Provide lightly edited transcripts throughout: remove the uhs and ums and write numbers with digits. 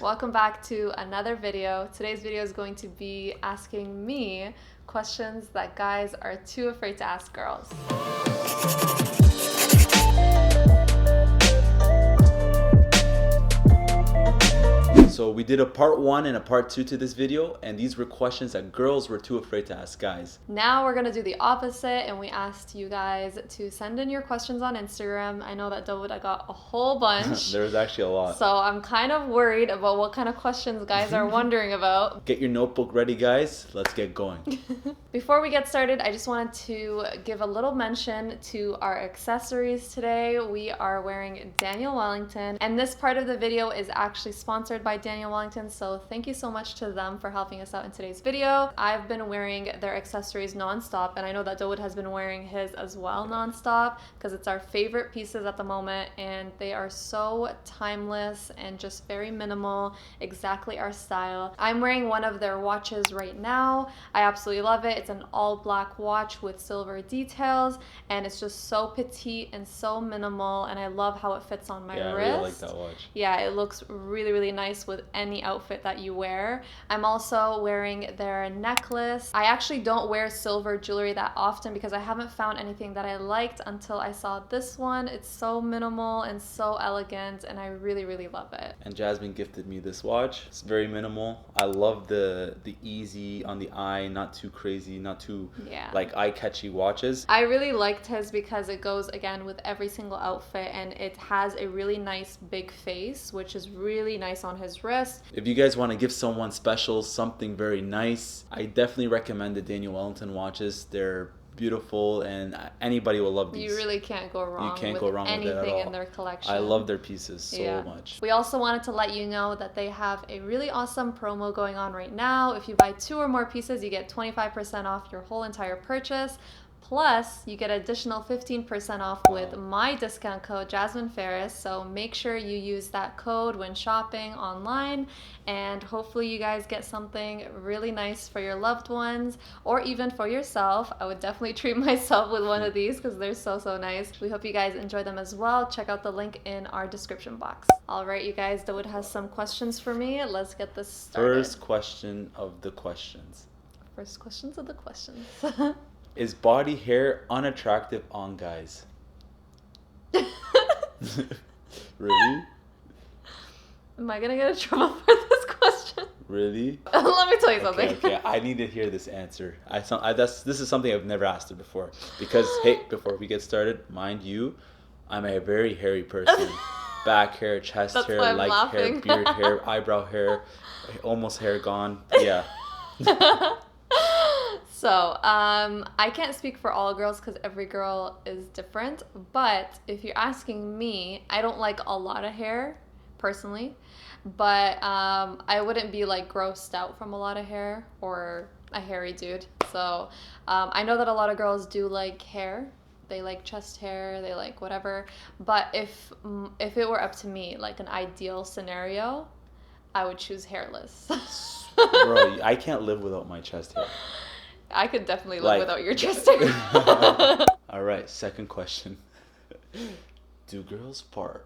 Welcome back to another video. Today's video is going to be asking me questions that guys are too afraid to ask girls. So we did a part 1 and a part 2 to this video, and these were questions that girls were too afraid to ask guys. Now we're gonna do the opposite, and we asked you guys to send in your questions on Instagram. I know that Dawood, I got a whole bunch. There's actually a lot. So I'm kind of worried about what kind of questions guys are wondering about. Get your notebook ready, guys. Let's get going. Before we get started, I just wanted to give a little mention to our accessories today. We are wearing Daniel Wellington, and this part of the video is actually sponsored by Daniel Wellington, so thank you so much to them for helping us out in today's video. I've been wearing their accessories non-stop, and I know that Dawood has been wearing his as well non-stop because it's our favorite pieces at the moment, and they are so timeless and just very minimal, exactly our style. I'm wearing one of their watches right now. I absolutely love it. It's an all black watch with silver details, and it's just so petite and so minimal, and I love how it fits on my wrist. Yeah, I really like that watch. Yeah, it looks really, really nice with any outfit that you wear. I'm also wearing their necklace. I actually don't wear silver jewelry that often because I haven't found anything that I liked until I saw this one. It's so minimal and so elegant, and I really, really love it. And Jasmine gifted me this watch. It's very minimal. I love the easy on the eye, not too crazy, not too like eye-catchy watches. I really liked his because it goes again with every single outfit, and it has a really nice big face, which is really nice on his wrist. If you guys want to give someone special something very nice, I definitely recommend the Daniel Wellington watches. They're beautiful, and anybody will love these. You really can't go wrong. You can't with go wrong with it at all. In their collection. I love their pieces so much. We also wanted to let you know that they have a really awesome promo going on right now. If you buy 2 or more pieces, you get 25% off your whole entire purchase. Plus, you get additional 15% off with my discount code, Jasmine Ferris. So make sure you use that code when shopping online, and hopefully you guys get something really nice for your loved ones or even for yourself. I would definitely treat myself with one of these because they're so, so nice. We hope you guys enjoy them as well. Check out the link in our description box. All right, you guys, Dawood has some questions for me. Let's get this started. First question of the questions. First questions of the questions. Is body hair unattractive on guys? Really? Am I gonna get in trouble for this question? Really? Let me tell you something. Okay, I need to hear this answer. This is something I've never asked her before. Because, hey, before we get started, mind you, I'm a very hairy person. Back hair, chest That's hair, why I'm leg laughing. hair, beard hair, eyebrow hair, almost hair gone. Yeah. So, I can't speak for all girls because every girl is different, but if you're asking me, I don't like a lot of hair, personally, but I wouldn't be like grossed out from a lot of hair or a hairy dude. So, I know that a lot of girls do like hair. They like chest hair, they like whatever, but if it were up to me, like an ideal scenario, I would choose hairless. Bro, I can't live without my chest hair. I could definitely live without your chest hair. All right, second question. Do girls fart?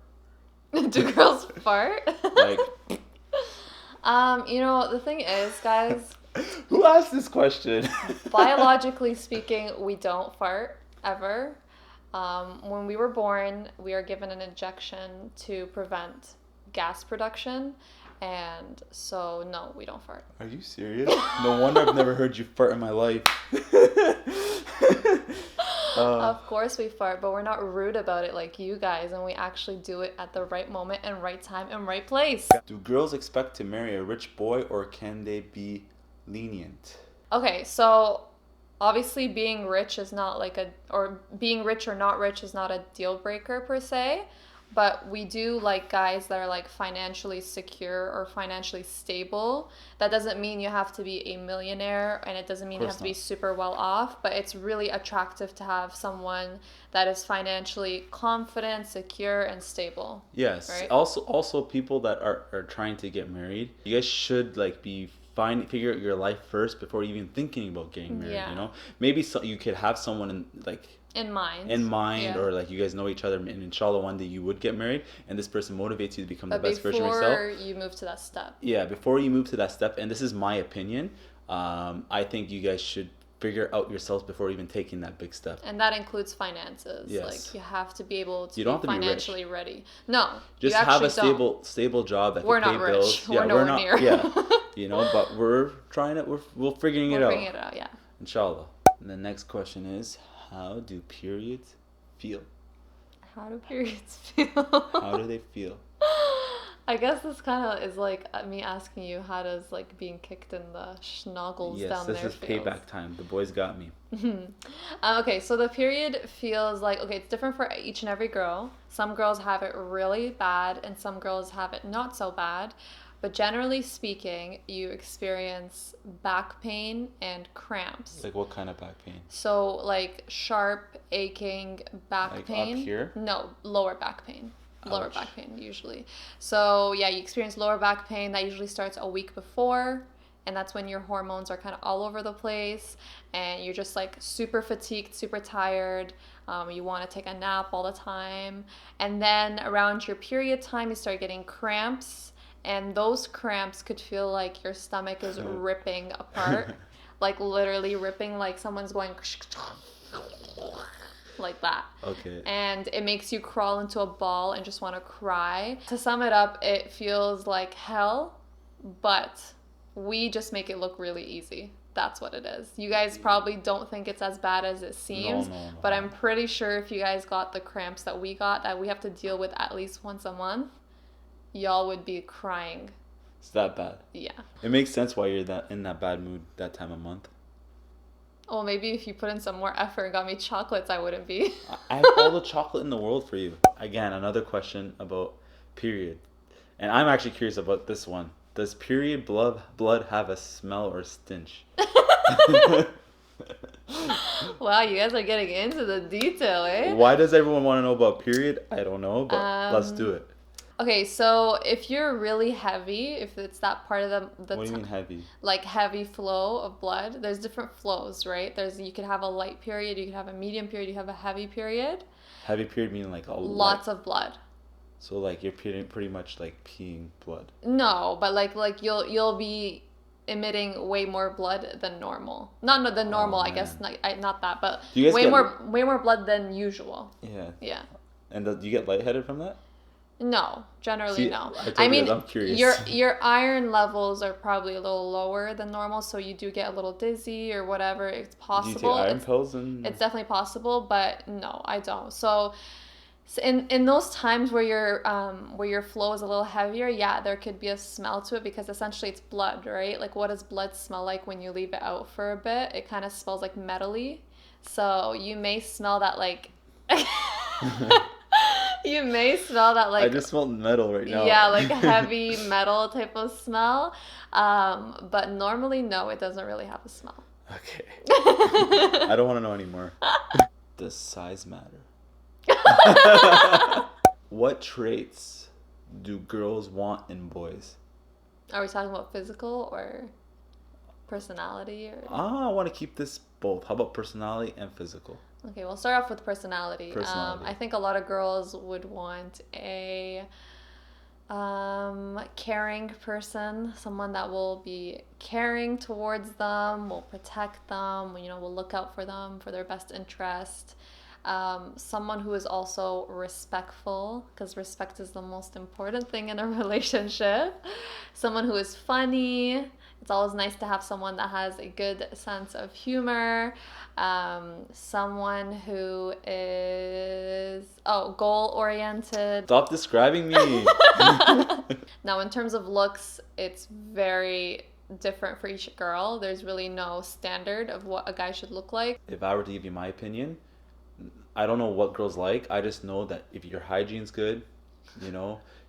Do girls fart? Like, you know, the thing is, guys, who asked this question? biologically speaking, we don't fart ever. When we were born, we are given an injection to prevent gas production. And so, no, we don't fart. Are you serious? No wonder I've never heard you fart in my life. Of course we fart, but we're not rude about it like you guys, and we actually do it at the right moment and right time and right place. Do girls expect to marry a rich boy, or can they be lenient? Okay, so obviously being rich is not or being rich or not rich is not a deal breaker per se. But we do like guys that are like financially secure or financially stable. That doesn't mean you have to be a millionaire, and it doesn't mean you have to be super well off, but it's really attractive to have someone that is financially confident, secure, and stable. Yes. Right? Also people that are trying to get married, you guys should like be figure out your life first before even thinking about getting married. Yeah. You know, maybe you could have someone in mind, yeah. Or like you guys know each other, and inshallah one day you would get married, and this person motivates you to become the best version of yourself. Before you move to that step. Yeah, before you move to that step, and this is my opinion, I think you guys should figure out yourselves before even taking that big step. And that includes finances. Yes. Like you have to be able to you don't be have to financially be ready. No. Just have a stable job that we're can pay not bills. rich. Yeah, we're nowhere near. Yeah. You know, but we're trying it. We're figuring it out. We're figuring it out, yeah. Inshallah. And the next question is, how do periods feel? How do periods feel? How do they feel? I guess this kind of is like me asking you, how does like being kicked in the schnoggles down there feel? Yes, this is payback time. The boys got me. Okay, so the period feels like, okay, it's different for each and every girl. Some girls have it really bad and some girls have it not so bad. But generally speaking, you experience back pain and cramps. Like what kind of back pain? So like sharp, aching back like pain. Up here? No, lower back pain. Lower Ouch. back pain usually. So yeah, you experience lower back pain. That usually starts a week before. And that's when your hormones are kind of all over the place. And you're just like super fatigued, super tired. You want to take a nap all the time. And then around your period time, you start getting cramps. And those cramps could feel like your stomach is ripping apart. Like literally ripping, like someone's going like that. Okay. And it makes you crawl into a ball and just want to cry. To sum it up, it feels like hell, but we just make it look really easy. That's what it is. You guys probably don't think it's as bad as it seems, No. but I'm pretty sure if you guys got the cramps that we got, that we have to deal with at least once a month, y'all would be crying. It's that bad. Yeah. It makes sense why you're in that bad mood that time of month. Well, maybe if you put in some more effort and got me chocolates, I wouldn't be. I have all the chocolate in the world for you. Again, another question about period. And I'm actually curious about this one. Does period blood have a smell or stench? Wow, you guys are getting into the detail, eh? Why does everyone want to know about period? I don't know, but let's do it. Okay, so if you're really heavy, if it's that part of the What do you mean heavy? Like heavy flow of blood, there's different flows, right? You could have a light period, you could have a medium period, you have a heavy period. Heavy period meaning like lots of blood. So like you're pretty much like peeing blood. No, but like you'll be emitting way more blood than normal. Not the normal, I guess, not that, but way more blood than usual. Yeah. Yeah. And do you get lightheaded from that? No, generally no. I mean, I'm curious. your iron levels are probably a little lower than normal, so you do get a little dizzy or whatever. It's possible. Do you take iron pills It's definitely possible, but no, I don't. So in those times where your flow is a little heavier, yeah, there could be a smell to it because essentially it's blood, right? Like what does blood smell like when you leave it out for a bit? It kind of smells like metally. So you may smell that like you may smell that like... I just smelled metal right now. Yeah, like heavy metal type of smell. But normally, no, it doesn't really have a smell. Okay. I don't want to know anymore. Does size matter? What traits do girls want in boys? Are we talking about physical or personality? I want to keep this both. How about personality and physical? Okay, we'll start off with personality. I think a lot of girls would want a caring person, someone that will be caring towards them, will protect them, will look out for them for their best interest. Someone who is also respectful, because respect is the most important thing in a relationship. Someone who is funny. It's always nice to have someone that has a good sense of humor. Someone who is goal-oriented. Stop describing me. Now, in terms of looks, it's very different for each girl. There's really no standard of what a guy should look like. If I were to give you my opinion, I don't know what girls like. I just know that if your hygiene's good,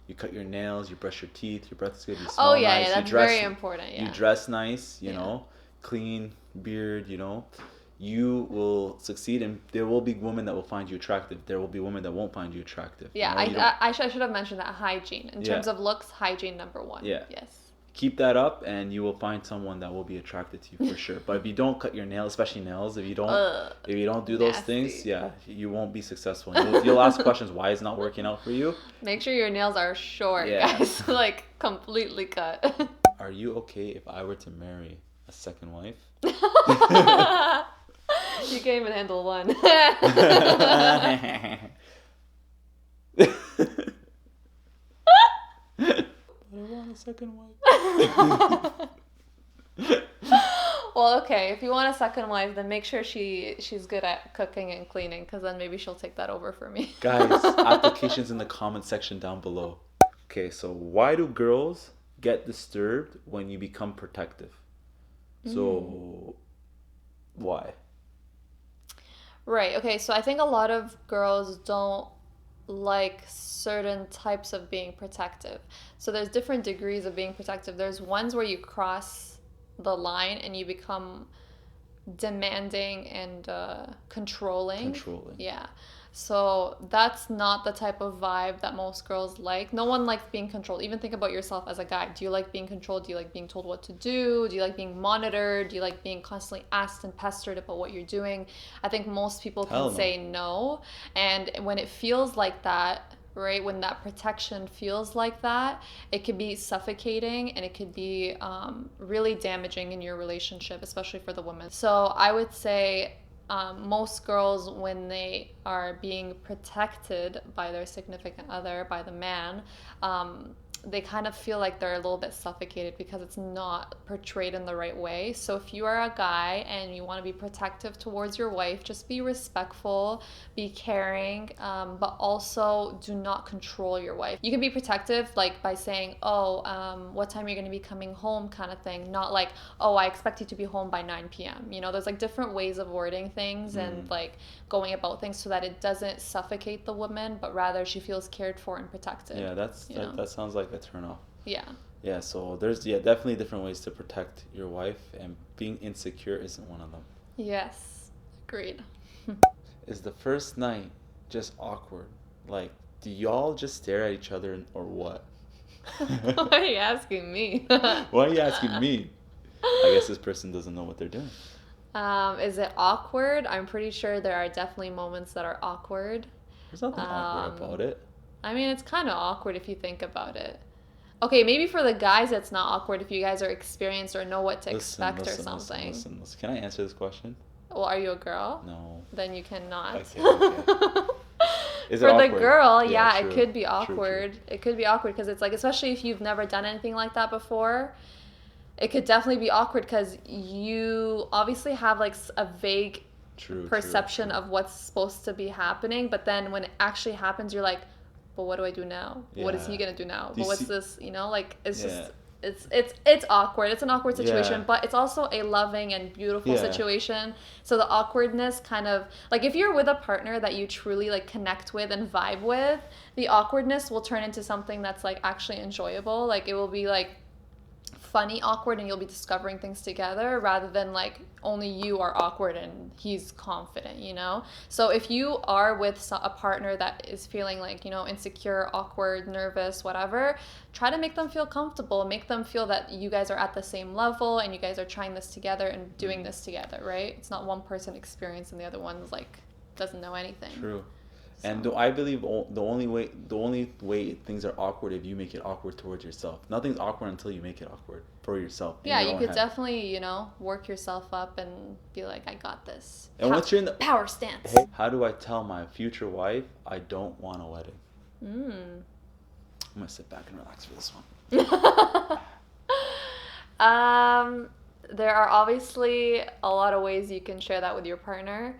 you cut your nails, you brush your teeth, your breath is good, you smell nice. Yeah, that's very important. Yeah. You dress nice, you know, clean beard, you will succeed, and there will be women that will find you attractive. There will be women that won't find you attractive. Yeah, I should have mentioned that hygiene. In terms of looks, hygiene number one. Yeah. Yes. keep that up, and you will find someone that will be attracted to you for sure. But if you don't cut your nails, especially nails, if you don't do those things, nasty. yeah, you won't be successful. You'll ask questions why it's not working out for you. Make sure your nails are short, Yeah. guys. Like completely cut. Are you okay if I were to marry a second wife? You can't even handle one. I want a second wife. Well, okay, if you want a second wife, then make sure she's good at cooking and cleaning, because then maybe she'll take that over for me. Guys, applications in the comment section down below. Okay, so why do girls get disturbed when you become protective? So, why? Right, okay, so I think a lot of girls don't like certain types of being protective. So there's different degrees of being protective. There's ones where you cross the line and you become demanding and controlling. Yeah. So that's not the type of vibe that most girls like. No one likes being controlled. Even think about yourself as a guy. Do you like being controlled? Do you like being told what to do? Do you like being monitored? Do you like being constantly asked and pestered about what you're doing? I think most people can say no. And when it feels like that, right, when that protection feels like that, it could be suffocating and it could be really damaging in your relationship, especially for the women. So I would say most girls, when they are being protected by their significant other, by the man, they kind of feel like they're a little bit suffocated because it's not portrayed in the right way. So if you are a guy and you want to be protective towards your wife, just be respectful, be caring, but also do not control your wife. You can be protective like by saying, what time are you going to be coming home, kind of thing. Not like, I expect you to be home by 9 p.m. You know, there's like different ways of wording things and like going about things so that it doesn't suffocate the woman, but rather she feels cared for and protected. Yeah, that sounds like a turn off. Yeah, so there's definitely different ways to protect your wife, and being insecure isn't one of them. Yes, agreed. Is the first night just awkward? Like, do y'all just stare at each other or what? Why are you asking me? Why are you asking me? I guess this person doesn't know what they're doing. Is it awkward? I'm pretty sure there are definitely moments that are awkward. There's nothing awkward about it. I mean, it's kind of awkward if you think about it. Okay, maybe for the guys it's not awkward if you guys are experienced or know what to expect or something. Listen. Can I answer this question? Well, are you a girl? No. Then you cannot. Okay. Is for it the awkward? girl, Yeah, it could be awkward. True. It could be awkward because it's like, especially if you've never done anything like that before, it could definitely be awkward because you obviously have like a vague perception of what's supposed to be happening, but then when it actually happens, you're like, but what do I do now? Yeah. What is he gonna do now? But what's this? You know, like it's just it's awkward. It's an awkward situation, but it's also a loving and beautiful situation. So the awkwardness kind of like if you're with a partner that you truly like connect with and vibe with, the awkwardness will turn into something that's like actually enjoyable. Like it will be like funny awkward and you'll be discovering things together rather than like only you are awkward and he's confident, you know? So if you are with a partner that is feeling like, you know, insecure, awkward, nervous, whatever, try to make them feel comfortable, make them feel that you guys are at the same level and you guys are trying this together and doing this together, right? It's not one person experience and the other one's like doesn't know anything. True. And I believe the only way things are awkward if you make it awkward towards yourself. Nothing's awkward until you make it awkward for yourself. Yeah, you could definitely, you know, work yourself up and be like, I got this. And once you're in the power stance. How do I tell my future wife I don't want a wedding? I'm gonna sit back and relax for this one. There are obviously a lot of ways you can share that with your partner.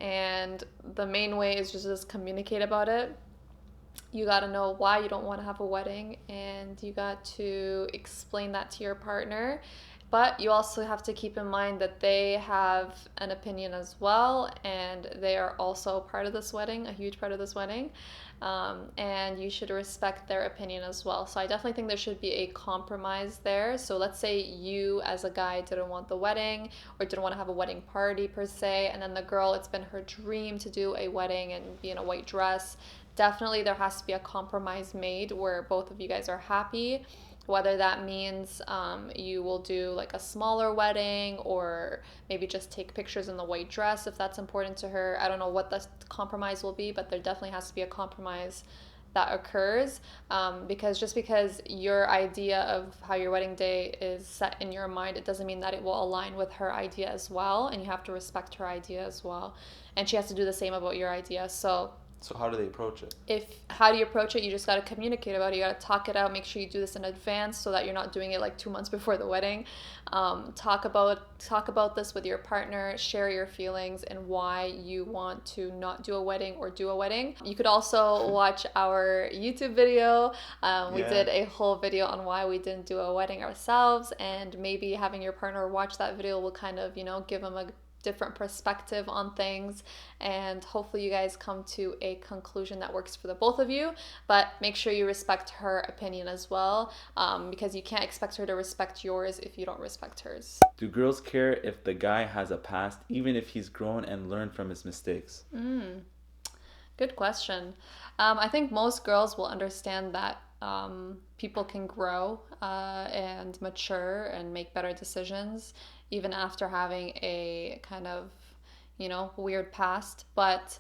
And the main way is just communicate about it. You got to know why you don't want to have a wedding, and you got to explain that to your partner. But you also have to keep in mind that they have an opinion as well, and they are also part of this wedding, a huge part of this wedding. And you should respect their opinion as well. So I definitely think there should be a compromise there. So let's say you as a guy didn't want the wedding or didn't want to have a wedding party per se, and then the girl, it's been her dream to do a wedding and be in a white dress. Definitely there has to be a compromise made where both of you guys are happy. Whether that means you will do like a smaller wedding, or maybe just take pictures in the white dress if that's important to her. I don't know what the compromise will be, but there definitely has to be a compromise that occurs, because just because your idea of how your wedding day is set in your mind, it doesn't mean that it will align with her idea as well, and you have to respect her idea as well, and she has to do the same about your idea. So how do they approach it? How do you approach it? You just got to communicate about it. You got to talk it out. Make sure you do this in advance so that you're not doing it like 2 months before the wedding. Talk about this with your partner. Share your feelings and why you want to not do a wedding or do a wedding. You could also watch our YouTube video. We did a whole video on why we didn't do a wedding ourselves, and maybe having your partner watch that video will kind of, give them a different perspective on things, and hopefully you guys come to a conclusion that works for the both of you. But make sure you respect her opinion as well, because you can't expect her to respect yours if you don't respect hers. Do girls care if the guy has a past, even if he's grown and learned from his mistakes? Good question. I think most girls will understand that people can grow and mature and make better decisions even after having a kind of, weird past. But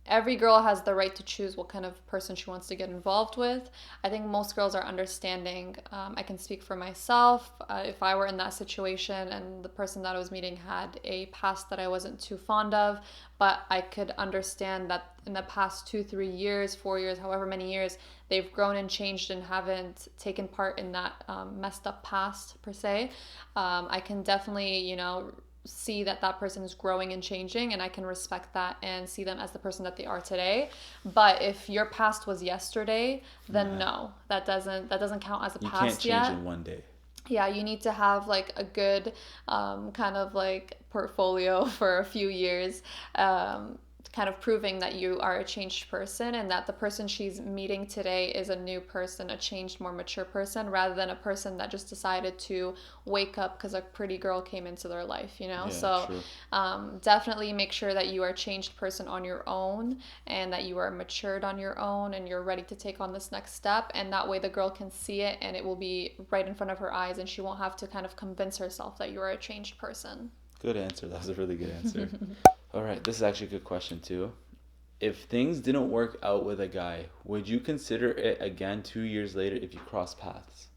every girl has the right to choose what kind of person she wants to get involved with. I think most girls are understanding. I can speak for myself. If I were in that situation and the person that I was meeting had a past that I wasn't too fond of, but I could understand that in the past 2, 3 years, 4 years, however many years, they've grown and changed and haven't taken part in that messed up past per se. I can definitely, see that person is growing and changing, and I can respect that and see them as the person that they are today. But if your past was yesterday, then no, that doesn't count as a past yet. You can't change in one day. Yeah, you need to have like a good kind of like portfolio for a few years, kind of proving that you are a changed person, and that the person she's meeting today is a new person, a changed, more mature person, rather than a person that just decided to wake up because a pretty girl came into their life, Yeah, so true. Definitely make sure that you are a changed person on your own, and that you are matured on your own, and you're ready to take on this next step, and that way the girl can see it and it will be right in front of her eyes, and she won't have to kind of convince herself that you are a changed person. Good answer. That was a really good answer. All right, this is actually a good question too. If things didn't work out with a guy, would you consider it again 2 years later if you cross paths?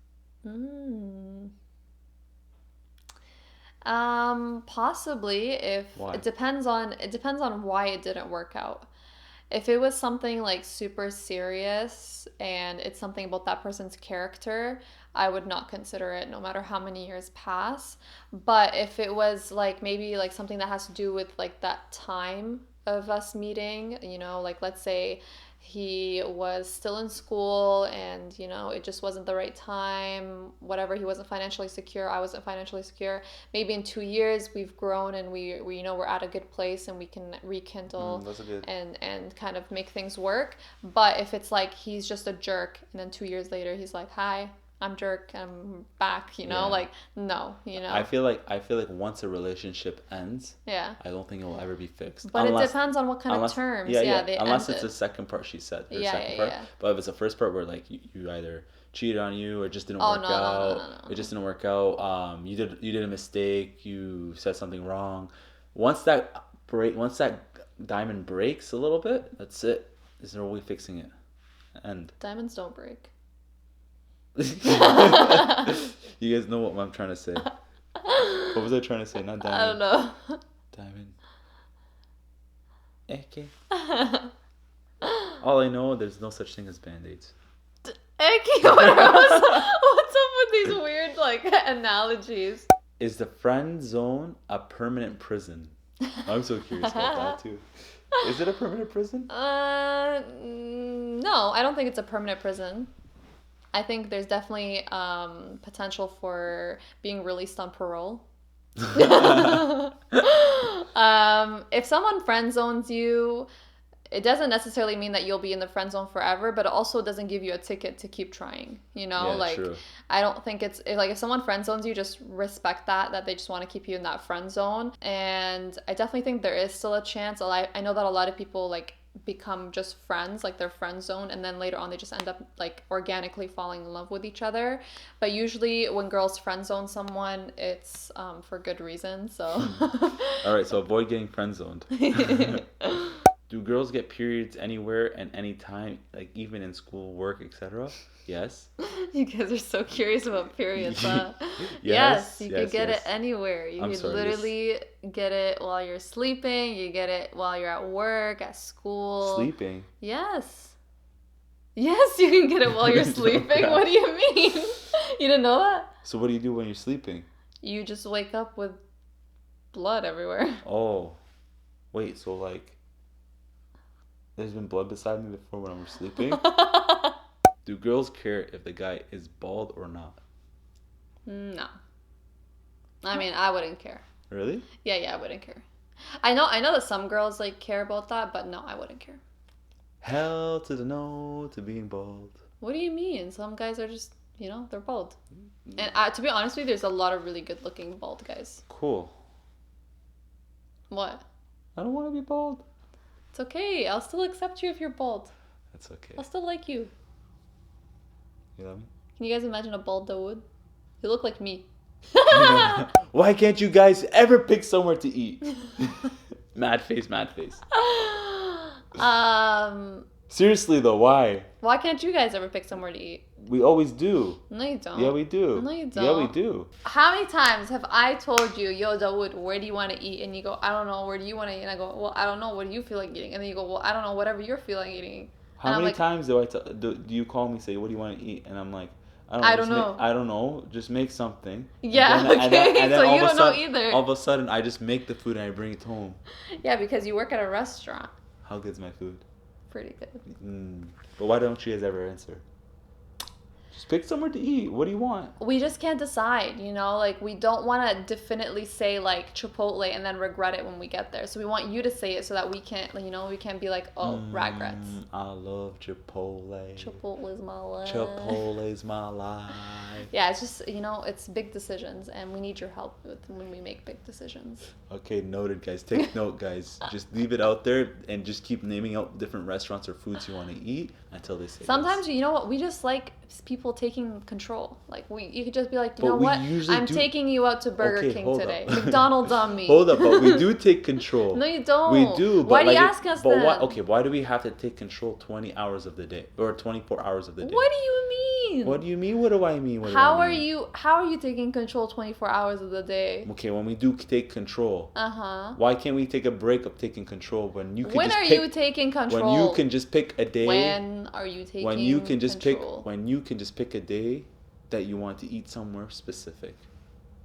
Possibly. If Why? it depends on why it didn't work out. If it was something like super serious and it's something about that person's character, I would not consider it no matter how many years pass. But if it was like maybe like something that has to do with like that time of us meeting, like let's say he was still in school and it just wasn't the right time, whatever, he wasn't financially secure, I wasn't financially secure, maybe in 2 years we've grown and we we're at a good place and we can rekindle and kind of make things work. But if it's like he's just a jerk and then 2 years later he's like, hi, I'm jerk, I'm back, like no, I feel like once a relationship ends, yeah, I don't think it will ever be fixed. But it depends on what kind of terms. They unless it's ended. the second part she said, part. But if it's the first part where like you either cheated on you or just didn't work out, no. it just didn't work out. You did a mistake, you said something wrong. Once that diamond breaks a little bit, that's it. There's no way fixing it. And diamonds don't break. You guys know what I'm trying to say. What was I trying to say? Not diamond. I don't know. Diamond. Okay. All I know, there's no such thing as band-aids. What's up with these weird like analogies? Is the friend zone a permanent prison? I'm so curious about that too. Is it a permanent prison? No, I don't think it's a permanent prison. I think there's definitely potential for being released on parole. If someone friend zones you, it doesn't necessarily mean that you'll be in the friend zone forever, but it also doesn't give you a ticket to keep trying, True. I don't think it's like if someone friend zones you, just respect that they just want to keep you in that friend zone. And I definitely think there is still a chance. I know that a lot of people like become just friends, like they're friend zone, and then later on they just end up like organically falling in love with each other. But usually when girls friend zone someone, it's for good reason. So All right, so avoid getting friend zoned. Do girls get periods anywhere and anytime, like even in school, work, etc.? Yes. You guys are so curious about periods, huh? Yes, you could get it yes. anywhere. You I'm could sorry, literally get it while you're sleeping. You get it while you're at work, at school. Sleeping. Yes. Yes, you can get it while you're sleeping. God. What do you mean? You didn't know that? So what do you do when you're sleeping? You just wake up with blood everywhere. Oh, wait, so like there's been blood beside me before when I'm sleeping? Do girls care if the guy is bald or not? No. I mean, I wouldn't care. Really? Yeah, I wouldn't care. I know that some girls like care about that, but no, I wouldn't care. Hell to the no to being bald. What do you mean? Some guys are just, they're bald. And to be honest with you, there's a lot of really good-looking bald guys. Cool. What? I don't want to be bald. It's okay. I'll still accept you if you're bald. That's okay. I'll still like you. You love me? Can you guys imagine a bald Dawood? You look like me. Why can't you guys ever pick somewhere to eat? Mad face. Seriously though, why? Why can't you guys ever pick somewhere to eat? We always do. No, you don't. Yeah, we do. No, you don't. Yeah, we do. How many times have I told you, yo, Dawood, where do you want to eat? And you go, I don't know, where do you want to eat? And I go, well, I don't know, what do you feel like eating? And then you go, well, I don't know, whatever you're feeling eating. How many times do you call me, say, what do you want to eat? And I'm like, I don't know. I don't know. Just make something. Yeah, so you don't know either. All of a sudden, I just make the food and I bring it home. Yeah, because you work at a restaurant. How good's my food? Pretty good. But why don't you guys ever answer? Just pick somewhere to eat. What do you want? We just can't decide, like we don't want to definitely say like Chipotle and then regret it when we get there. So we want you to say it so that we can't, we can't be like, oh, regrets. I love Chipotle. Chipotle's my life. Chipotle's my life. Yeah, it's just, it's big decisions and we need your help when we make big decisions. Okay, noted, guys. Take note, guys. Just leave it out there and just keep naming out different restaurants or foods you want to eat until they say Sometimes, yes. you know what, we just like people taking control. Like you could just be like, you know what, I'm taking you out to Burger King today. McDonald's on me. Hold up, but we do take control. No, you don't. We do. But why do you ask us then? Why do we have to take control 20 hours of the day or 24 hours of the day? What do you mean? What do you mean? What do I mean? How are you taking control 24 hours of the day? Okay, when we do take control. Why can't we take a break of taking control when you can When just are pick, you taking control? When you can just pick a day. When are you taking when you can just control? When you can just pick a day that you want to eat somewhere specific.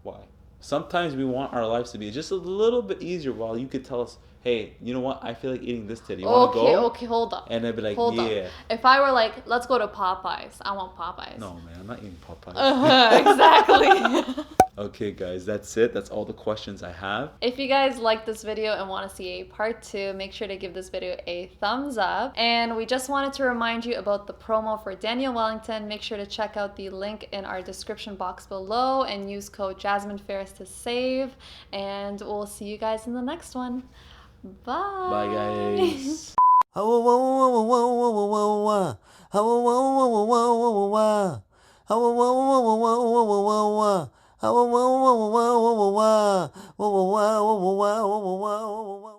Why? Sometimes we want our lives to be just a little bit easier while you could tell us, hey, you know what? I feel like eating this today. You want to go? Okay, hold up. And I'd be like, hold yeah. Up. If I were like, let's go to Popeyes. I want Popeyes. No, man. I'm not eating Popeyes. Exactly. Okay, guys. That's it. That's all the questions I have. If you guys like this video and want to see a part 2, make sure to give this video a thumbs up. And we just wanted to remind you about the promo for Daniel Wellington. Make sure to check out the link in our description box below and use code JasmineFerris to save. And we'll see you guys in the next one. Bye. Bye, guys.